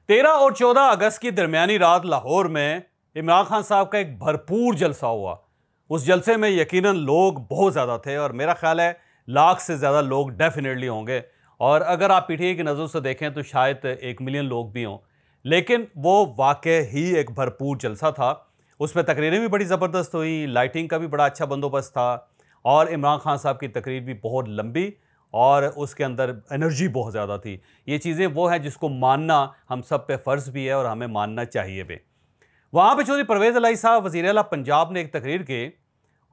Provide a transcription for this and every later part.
13 और 14 अगस्त की दरमियानी रात लाहौर में इमरान खान साहब का एक भरपूर जलसा हुआ। उस जलसे में यकीनन लोग बहुत ज़्यादा थे और मेरा ख्याल है लाख से ज़्यादा लोग डेफिनेटली होंगे। और अगर आप पीटीआई की नज़र से देखें तो शायद 1 मिलियन लोग भी हों, लेकिन वो वाकई ही एक भरपूर जलसा था। उसमें तकरीरें भी बड़ी ज़बरदस्त हुई, लाइटिंग का भी बड़ा अच्छा बंदोबस्त था और इमरान खान साहब की तकरीर भी बहुत लंबी और उसके अंदर एनर्जी बहुत ज़्यादा थी। ये चीज़ें वो हैं जिसको मानना हम सब पे फ़र्ज़ भी है और हमें मानना चाहिए भी। वहाँ पे चौधरी परवेज़ इलाही साहब वज़ीर आला पंजाब ने एक तकरीर की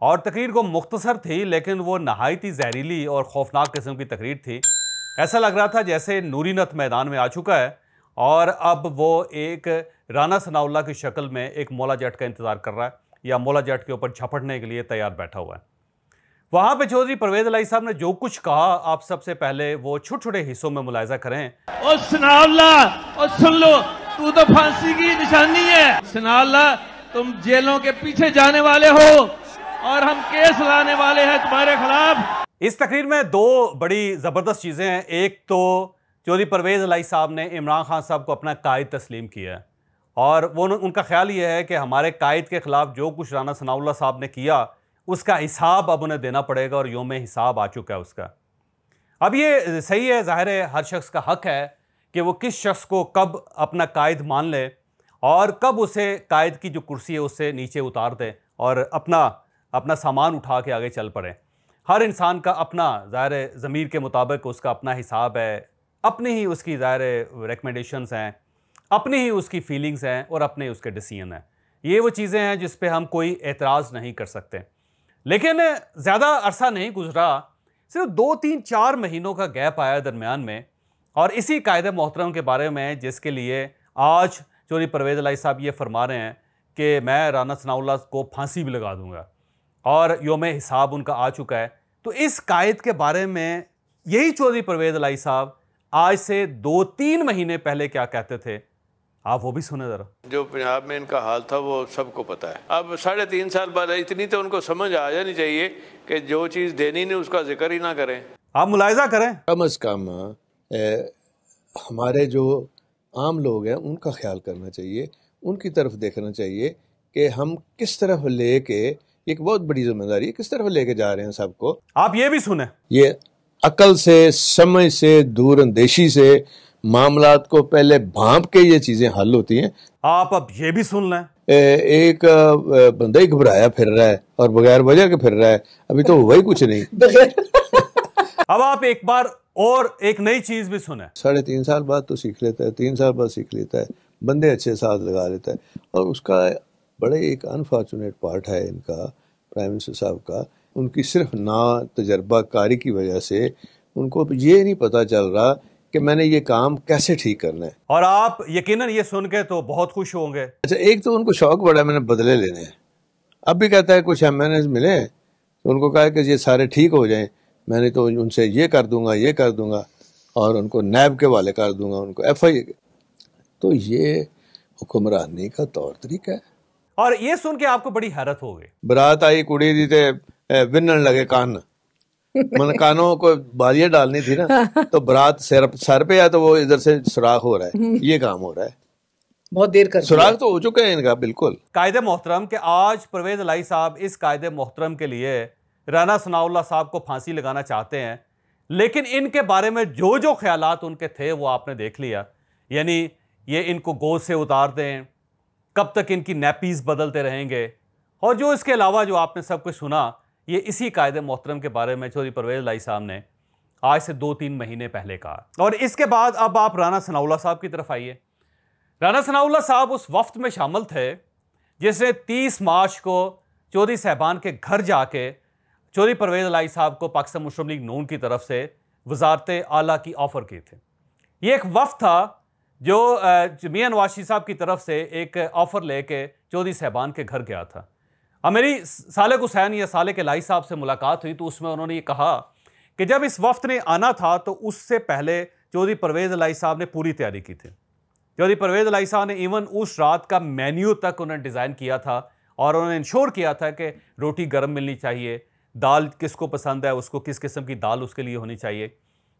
और तकरीर को मुख्तसर थी, लेकिन वो नहायत ही जहरीली और खौफनाक किस्म की तकरीर थी। ऐसा लग रहा था जैसे नूरीनत मैदान में आ चुका है और अब वो एक राना सनाउल्लाह की शक्ल में एक मौला जट का इंतज़ार कर रहा है या मौला जट के ऊपर झपटने के लिए तैयार बैठा हुआ है। वहां पे चौधरी परवेज़ इलाही साहब ने जो कुछ कहा, आप सबसे पहले वो छोटे छोटे हिस्सों में मुलाहिजा करें। और सनाउल्लाह, और सुन लो, तू तो फांसी की निशानी है। सनाउल्लाह, तुम जेलों के पीछे जाने वाले हो और हम केस लाने वाले हैं तुम्हारे खिलाफ। इस तकरीर में दो बड़ी जबरदस्त चीजें हैं। एक तो चौधरी परवेज़ इलाही साहब ने इमरान खान साहब को अपना कायद तस्लीम किया है और वो उनका ख्याल ये है कि हमारे कायद के खिलाफ जो कुछ राना सनाउल्लाह साहब ने किया उसका हिसाब अब उन्हें देना पड़ेगा और योम हिसाब आ चुका है उसका। अब ये सही है, जाहिर है हर शख्स का हक है कि वो किस शख्स को कब अपना कायद मान ले और कब उसे कायद की जो कुर्सी है उससे नीचे उतार दे और अपना सामान उठा के आगे चल पड़े। हर इंसान का अपना ज़ाहिर ज़मीर के मुताबिक उसका अपना हिसाब है, अपनी ही उसकी ज़ाहिर रिकमेंडेशंस हैं, अपनी ही उसकी फीलिंग्स हैं और अपने उसके डिसीजन हैं। ये वो चीज़ें हैं जिस पे हम कोई एतराज़ नहीं कर सकते। लेकिन ज़्यादा अरसा नहीं गुजरा, सिर्फ 2-3-4 महीनों का गैप आया दरमियान में और इसी कायदे मोहतरम के बारे में जिसके लिए आज चौधरी परवेज़ इलाही साहब ये फरमा रहे हैं कि मैं राना सनाउल्लाह को फांसी भी लगा दूंगा और योम हिसाब उनका आ चुका है। तो इस कायद के बारे में यही चौधरी परवेज़ इलाही साहब आज से 2-3 महीने पहले क्या कहते थे, आप वो भी सुने जरा। जो पंजाब में इनका हाल था वो सबको पता है। अब 3.5 साल बाद इतनी तो उनको समझ आ जानी चाहिए कि जो चीज़ देनी नहीं उसका जिक्र ही ना करें। आप मुलाहिजा करें, कम अज़ कम हमारे जो आम लोग हैं उनका ख्याल करना चाहिए, उनकी तरफ देखना चाहिए कि हम किस तरफ लेके, एक बहुत बड़ी जिम्मेदारी है, किस तरफ लेके जा रहे हैं सबको। आप ये भी सुने। ये अकल से, समझ से, दूरअंदेशी से मामलात को पहले भांप के ये चीजें हल होती हैं। आप अब ये भी सुन लें। एक बंदा ही घबराया फिर रहा है और बगैर वजह के फिर रहा है, अभी तो वही कुछ नहीं। अब आप एक बार और एक नई चीज भी सुने। 3.5 साल बाद तो सीख लेता है, 3 साल बाद सीख लेता है, बंदे अच्छे साथ लगा लेता है। और उसका बड़े एक अनफॉर्चुनेट पार्ट है इनका, प्राइम मिनिस्टर साहब का, उनकी सिर्फ ना तजर्बा कारी की वजह से उनको ये नहीं पता चल रहा कि मैंने ये काम कैसे ठीक करना है। और आप यकीनन ये सुन के तो बहुत खुश होंगे। अच्छा, एक तो उनको शौक बड़ा है मैंने बदले लेने हैं। अब भी कहता है कुछ एमएनएस मिले तो उनको कहा कि ये सारे ठीक हो जाएं, मैंने तो उनसे ये कर दूंगा और उनको नैब के वाले कर दूंगा, उनको एफआई। तो ये हुक्मरानी का तौर तरीका है। और ये सुन के आपको बड़ी हैरत हो गई। बारात आई, कुड़ी दी थे विनन लगे कान, मन कानों को बालियां डालनी थी ना, तो बारात सर पे है तो वो इधर से सुराख हो रहा है, ये काम हो रहा है। बहुत देर कर सुराख तो हो चुका है इनका बिल्कुल। कायदे मोहतरम के आज परवेज़ इलाही साहब इस कायदे मोहतरम के लिए राना सनाउल्लाह साहब को फांसी लगाना चाहते हैं, लेकिन इनके बारे में जो जो ख्यालात उनके थे वो आपने देख लिया। यानी ये इनको गोद से उतार दें, कब तक इनकी नैपीज बदलते रहेंगे, और जो इसके अलावा जो आपने सब कुछ सुना, ये इसी कायदे मोहतरम के बारे में चौधरी परवेज़ इलाही साहब ने आज से 2-3 महीने पहले कहा। और इसके बाद अब आप राना सनाउल्लाह साहब की तरफ आइए। राना सनाउल्लाह साहब उस वफ्त में शामिल थे जिसने 30 मार्च को चौधरी साहबान के घर जाके चौधरी परवेज़ इलाही साहब को पाकिस्तान मुस्लिम लीग नून की तरफ से वज़ारत आला की ऑफ़र की थी। ये एक वफ्त था जो मियां नवाज शरीफ साहब की तरफ से एक ऑफ़र लेके चौधरी साहबान के घर गया था। मेरी सालेक हुसैन या सालेक इलाही साहब से मुलाकात हुई तो उसमें उन्होंने ये कहा कि जब इस वफ्त ने आना था तो उससे पहले चौधरी परवेज़ इलाही साहब ने पूरी तैयारी की थी। चौधरी परवेज़ इलाही साहब ने इवन उस रात का मेन्यू तक उन्होंने डिज़ाइन किया था और उन्होंने इंश्योर किया था कि रोटी गर्म मिलनी चाहिए, दाल किसको पसंद है उसको किस किस्म की दाल उसके लिए होनी चाहिए,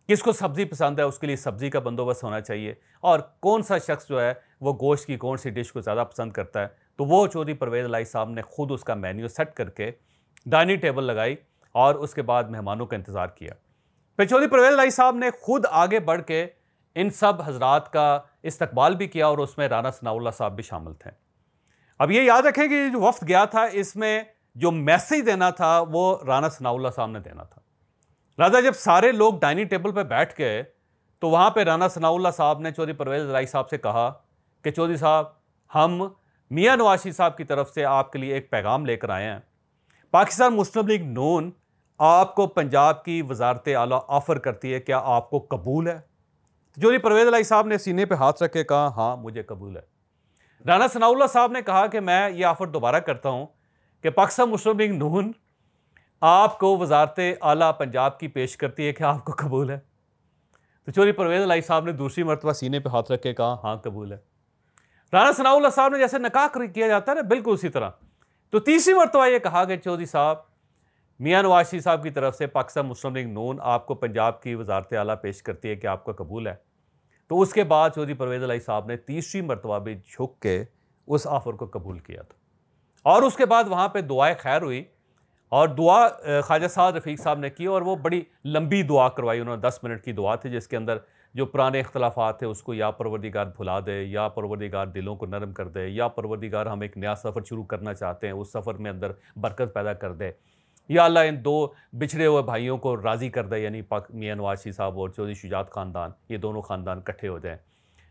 किसको सब्ज़ी पसंद है उसके लिए सब्ज़ी का बंदोबस्त होना चाहिए, और कौन सा शख्स जो है वो गोश्त की कौन सी डिश को ज़्यादा पसंद करता है। तो वो चौधरी परवेज़ इलाही साहब ने खुद उसका मेन्यू सेट करके डाइनिंग टेबल लगाई और उसके बाद मेहमानों का इंतज़ार किया। फिर चौधरी परवेज़ इलाही साहब ने खुद आगे बढ़ के इन सब हजरात का इस्तकबाल भी किया और उसमें राना सनाउल्लाह साहब भी शामिल थे। अब ये याद रखें कि जो वफ्द गया था इसमें जो मैसेज देना था वो राना सनाउल्लाह साहब ने देना था। राजा जब सारे लोग डाइनिंग टेबल पर बैठ गए तो वहाँ पे राना सनाउल्लाह साहब ने चौधरी परवेज़ इलाही साहब से कहा कि चौधरी साहब, हम मियां नवाज शरीफ साहब की तरफ से आपके लिए एक पैगाम लेकर आए हैं। पाकिस्तान मुस्लिम लीग नून आपको पंजाब की वजारत आला ऑफ़र करती है, क्या आपको कबूल है? तो चौधरी परवेज़ इलाही साहब ने सीने पे हाथ रख के कहा, हाँ मुझे कबूल है। राना सनाउल्लाह साहब ने कहा कि मैं ये ऑफ़र दोबारा करता हूँ कि पाकिस्तान मुस्लिम लीग नून आपको वजारत आला पंजाब की पेश करती है, क्या आपको कबूल है? तो चौधरी परवेज़ इलाही साहब ने दूसरी मरतबा सीने पे हाथ रख के कहा, हाँ कबूल है। राना सनाउल्लाह साहब ने जैसे नकाह किया जाता है ना, बिल्कुल उसी तरह। तो तीसरी मरतबा ये कहा कि चौधरी साहब, मियां नवाज शरीफ साहब की तरफ से पाकिस्तान मुस्लिम लीग नून आपको पंजाब की वजारत आला पेश करती है, कि आपका कबूल है? तो उसके बाद चौधरी परवेज़ इलाही साहब ने तीसरी मरतबा भी झुक के उस ऑफ़र को कबूल किया था। और उसके बाद वहाँ पर दुआए खैर हुई और दुआ ख्वाजा साद रफ़ीक साहब ने की, और वो बड़ी लंबी दुआ करवाई उन्होंने। 10 मिनट की दुआ थी जिसके अंदर जो पुराने इख्तलाफात थे उसको या परवरदिगार भुला दे, या परवरदिगार दिलों को नरम कर दे, या परवरदिगार हम एक नया सफ़र शुरू करना चाहते हैं, उस सफ़र में अंदर बरकत पैदा कर दे, या अल्लाह इन दो बिछड़े हुए भाइयों को राज़ी कर दे, यानी मियां नवाज शरीफ साहब और चौधरी शुजात ख़ानदान, ये दोनों ख़ानदान इकट्ठे हो जाएँ,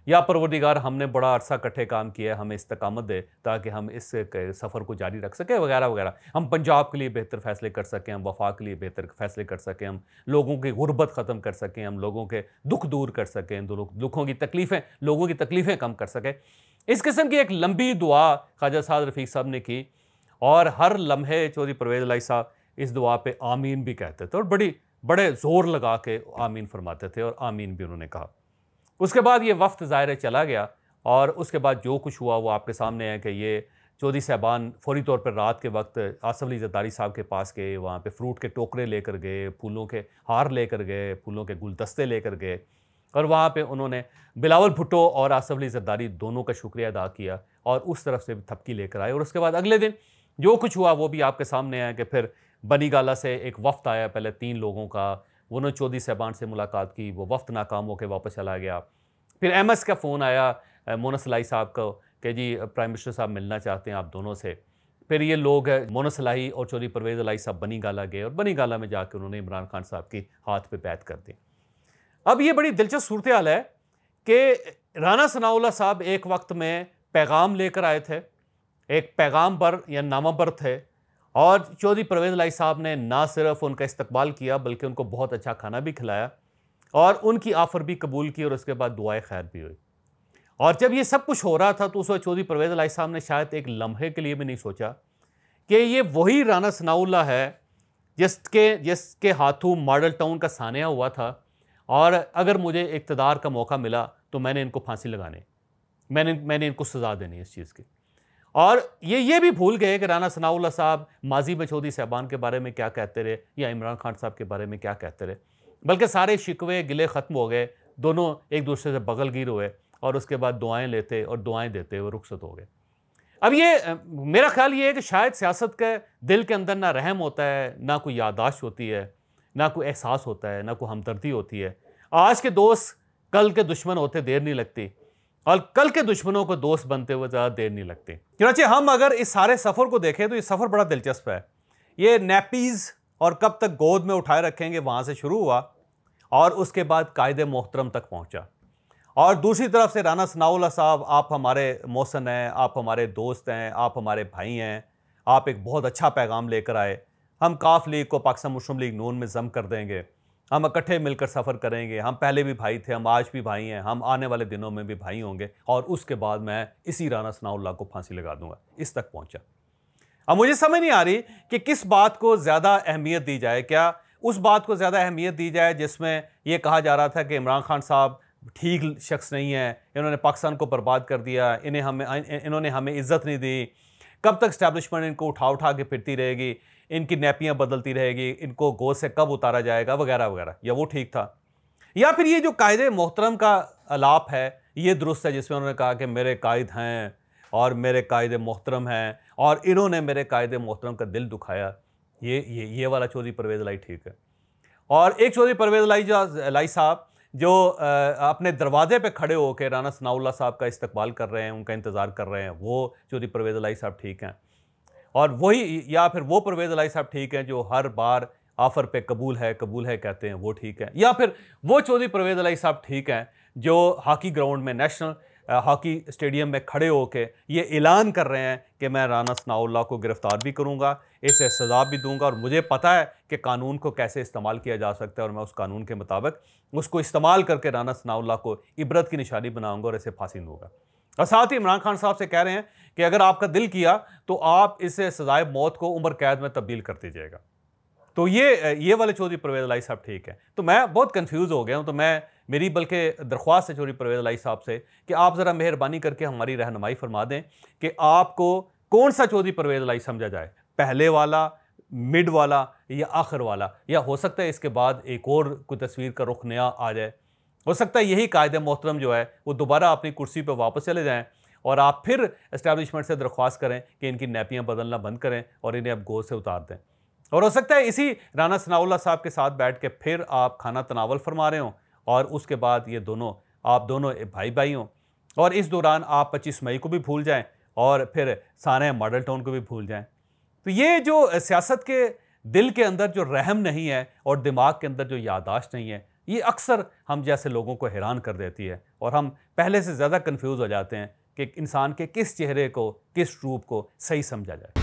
या परवरदिगार हमने बड़ा अरसा इकट्ठे काम किया है, हमें इस्तकामत दे ताकि हम इस सफ़र को जारी रख सकें, वगैरह वगैरह। हम पंजाब के लिए बेहतर फ़ैसले कर सकें, हम वफा के लिए बेहतर फ़ैसले कर सकें, हम लोगों की गुर्बत ख़त्म कर सकें, हम लोगों के दुख दूर कर सकें, दुखों की तकलीफ़ें, लोगों की तकलीफ़ें कम कर सकें। इस किस्म की एक लंबी दुआ ख्वाजा साद रफ़ीक साहब ने की, और हर लम्हे चौधरी परवेज़ इलाही साहब इस दुआ पे आमीन भी कहते थे, और बड़े ज़ोर लगा के आमीन फरमाते थे, और आमीन भी उन्होंने कहा। उसके बाद ये वफ्त ज़ाहिर चला गया, और उसके बाद जो कुछ हुआ वो आपके सामने है कि ये चौधरी साहबान फौरी तौर पर रात के वक्त आसफ़ अली ज़रदारी साहब के पास गए, वहाँ पे फ्रूट के टोकरे लेकर गए, फूलों के हार लेकर गए, फूलों के गुलदस्ते लेकर गए, और वहाँ पे उन्होंने बिलावल भुट्टो और आसफ़ अली ज़रदारी दोनों का शुक्रिया अदा किया, और उस तरफ से भी थपकी लेकर आए। और उसके बाद अगले दिन जो कुछ हुआ वो भी आपके सामने है कि फिर बनी गाला से एक वफ्त आया, पहले 3 लोगों का, उन्होंने चौधरी साहबान से मुलाकात की, वो वफ्त नाकाम होकर वापस चला गया। फिर एमएस का फ़ोन आया मोनस इलाही साहब को कि जी प्राइम मिनिस्टर साहब मिलना चाहते हैं आप दोनों से। फिर ये लोग मोनस इलाही और चौधरी परवेज़ इलाही साहब बनी गाला गए, और बनी गाला में जाकर उन्होंने इमरान खान साहब की हाथ पे बैत कर दी। अब ये बड़ी दिलचस्प सूरत हाल है कि राना सनाउल्लाह साहब एक वक्त में पैगाम लेकर आए थे, एक पैगाम पर या नामा पर थे, और चौधरी परवेज़ इलाही साहब ने ना सिर्फ उनका इस्तकबाल किया बल्कि उनको बहुत अच्छा खाना भी खिलाया, और उनकी ऑफ़र भी कबूल की, और उसके बाद दुआए खैर भी हुई। और जब ये सब कुछ हो रहा था तो उस वक्त चौधरी परवेज़ इलाही साहब ने शायद एक लम्हे के लिए भी नहीं सोचा कि ये वही राना सनाउल्लाह है जिसके हाथों मॉडल टाउन का सानिया हुआ था, और अगर मुझे इक़्तिदार का मौका मिला तो मैंने इनको फांसी लगानी, मैंने इनको सज़ा देनी इस चीज़ की। और ये भी भूल गए कि राना सनाउल्लाह साहब माजी में चौधरी साहबान के बारे में क्या कहते रहे, या इमरान खान साहब के बारे में क्या कहते रहे, बल्कि सारे शिकवे गिले ख़त्म हो गए, दोनों एक दूसरे से बगलगीर हुए, और उसके बाद दुआएं लेते और दुआएं देते हुए रुखसत हो गए। अब ये मेरा ख्याल ये है कि शायद सियासत के दिल के अंदर ना रहम होता है, ना कोई याददाश्त होती है, ना कोई एहसास होता है, ना कोई हमदर्दी होती है। आज के दोस्त कल के दुश्मन होते देर नहीं लगती, और कल के दुश्मनों को दोस्त बनते हुए ज़्यादा देर नहीं लगती। चुनांचे हम अगर इस सारे सफ़र को देखें तो ये सफ़र बड़ा दिलचस्प है। ये नैपीज़ और कब तक गोद में उठाए रखेंगे वहाँ से शुरू हुआ, और उसके बाद कायदे मोहतरम तक पहुँचा। और दूसरी तरफ से राना सनाउल्लाह साहब, आप हमारे मोहसन हैं, आप हमारे दोस्त हैं, आप हमारे भाई हैं, आप एक बहुत अच्छा पैगाम लेकर आए, हम काफ लीग को पाकिस्तान मुस्लिम लीग नून में ज़म कर देंगे, हम इकट्ठे मिलकर सफ़र करेंगे, हम पहले भी भाई थे, हम आज भी भाई हैं, हम आने वाले दिनों में भी भाई होंगे, और उसके बाद मैं इसी राना सनाउल्लाह को फांसी लगा दूंगा। इस तक पहुँचा। अब मुझे समझ नहीं आ रही कि किस बात को ज़्यादा अहमियत दी जाए। क्या उस बात को ज़्यादा अहमियत दी जाए जिसमें यह कहा जा रहा था कि इमरान खान साहब ठीक शख्स नहीं है, इन्होंने पाकिस्तान को बर्बाद कर दिया, इन्होंने हमें इज़्ज़त नहीं दी, कब तक इस्टेब्लिशमेंट इनको उठा के फिरती रहेगी, इनकी नैपियाँ बदलती रहेगी, इनको गोद से कब उतारा जाएगा, वगैरह वगैरह, या वो ठीक था? या फिर ये जो कायदे मोहतरम का अलाप है ये दुरुस्त है, जिसमें उन्होंने कहा कि मेरे कायद हैं और मेरे कायदे मोहतरम हैं और इन्होंने मेरे कायदे मोहतरम का दिल दुखाया, ये वाला चौधरी परवेज़ इलाही ठीक है। और एक चौधरी परवेज़ इलाही साहब जो अपने दरवाजे पे खड़े होकर राना सनाउल्लाह साहब का इस्तकबाल कर रहे हैं, उनका इंतज़ार कर रहे हैं, वो चौधरी परवेज़ इलाही साहब ठीक हैं। और वही, या फिर वो परवेज़ इलाही साहब ठीक हैं जो हर बार ऑफ़र पे कबूल है कहते हैं, वो ठीक है। या फिर वो चौधरी परवेज़ इलाही साहब ठीक हैं जो हॉकी ग्राउंड में, नेशनल हॉकी स्टेडियम में खड़े होकर ये ऐलान कर रहे हैं कि मैं राना सनाउल्लाह को गिरफ़्तार भी करूँगा, इसे सज़ा भी दूंगा और मुझे पता है कि कानून को कैसे इस्तेमाल किया जा सकता है और मैं उस कानून के मुताबिक उसको इस्तेमाल करके राना सनाउल्लाह को इबरत की निशानी बनाऊंगा और इसे फांसी दूंगा। और साथ ही इमरान खान साहब से कह रहे हैं कि अगर आपका दिल किया तो आप इसे सजाए मौत को उम्र कैद में तब्दील कर दीजिएगा। तो ये वाले चौधरी परवेज़ इलाही साहब ठीक है। तो मैं बहुत कंफ्यूज हो गया हूँ, तो मेरी बल्कि दरख्वास्त है चौधरी परवेज़ इलाही साहब से कि आप ज़रा मेहरबानी करके हमारी रहनुमाई फरमा दें कि आपको कौन सा चौधरी परवेज़ इलाही समझा जाए, पहले वाला, मिड वाला या आखिर वाला, या हो सकता है इसके बाद एक और कोई तस्वीर का रुख नया आ जाए। हो सकता है यही कायदे मोहतरम जो है वो दोबारा अपनी कुर्सी पर वापस चले जाएं और आप फिर एस्टैब्लिशमेंट से दरख्वास्त करें कि इनकी नैपियाँ बदलना बंद करें और इन्हें अब गोद से उतार दें। और हो सकता है इसी राना सनाउल्लाह साहब के साथ बैठ के फिर आप खाना तनावल फरमा रहे हों और उसके बाद आप दोनों भाई भाई हों और इस दौरान आप 25 मई को भी भूल जाएं और फिर सारे मॉडल टाउन को भी भूल जाएं। तो ये जो सियासत के दिल के अंदर जो रहम नहीं है और दिमाग के अंदर जो याददाश्त नहीं है, ये अक्सर हम जैसे लोगों को हैरान कर देती है और हम पहले से ज़्यादा कंफ्यूज हो जाते हैं कि इंसान के किस चेहरे को, किस रूप को सही समझा जाए।